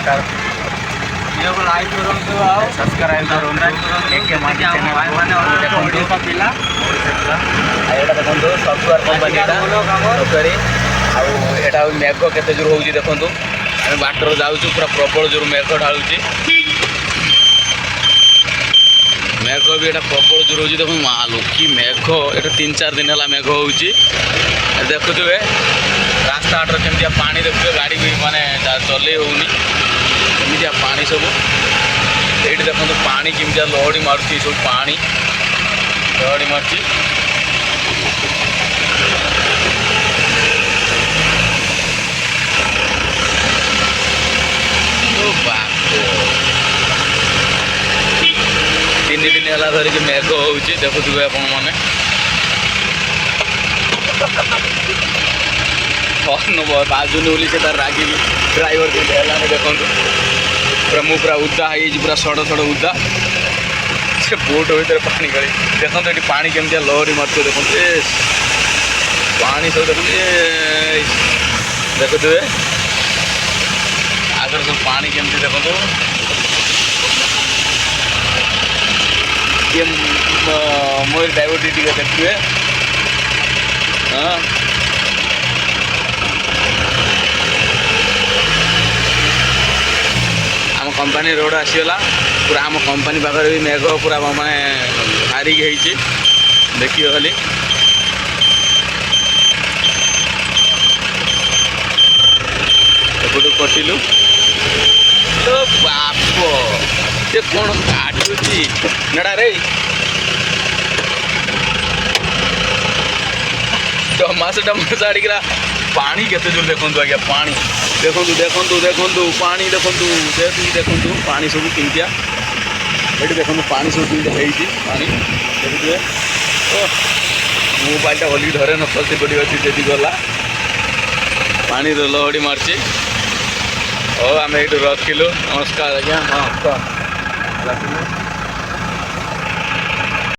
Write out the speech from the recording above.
नमस्कार सब्सक्राइब करूँ पिला एटा देखो सफ्टवेयर कंपनी सफ्टवेयर आउ मेघ केते जोर होउची देखंतु आम बाटर जाऊँ पूरा प्रबल जोर मेघ ढालुची मेघ भी एटा प्रबल जोर होउची देखो मालो कि मेघ एटा 3-4 दिन है मेघ होउची देखुए रास्ता हाटर केमती पानी देखुए गाड़ी भी माने चलई होनी केमती पानी सब ये देखो पानी केमती लहड़ी मारुची सब पानी लहड़ी मारुची तीन दिन है धरिक मेघ होउची देखुए आपण मैंने बाजुनी बोली से तार रागी ड्राइवर के देखो पूरा मु पूरा उदा है पूरा सड़ सड़ उदा से बोट भर पानी गली देखो ये पानी केमती लहरी मार देखो पानी सब देखुए आगे सब पानी केमती देखो ये मोर ड्राइवर टी देखिए हाँ आम कंपनी रोड आसीगला पूरा आम कंपनी पाखे भी मेघ पूरा माने हारिक होती देखिए खाली एपटू कटिलु तो बाप से कौन काटुची नड़ा रे टमास आड़करा पानी केते जोर देखु आज्ञा पानी देखु देखु देखु पानी देखु देखु पानी सब केमतिया ये देखो पानी सब केमती पानी देखुए मोबाइलटा भलिक धरे न चलती पड़ी अच्छी गला पानी लहड़ी मार्ची हो आम ये रखिलु नमस्कार आज्ञा हाँ रखिलु।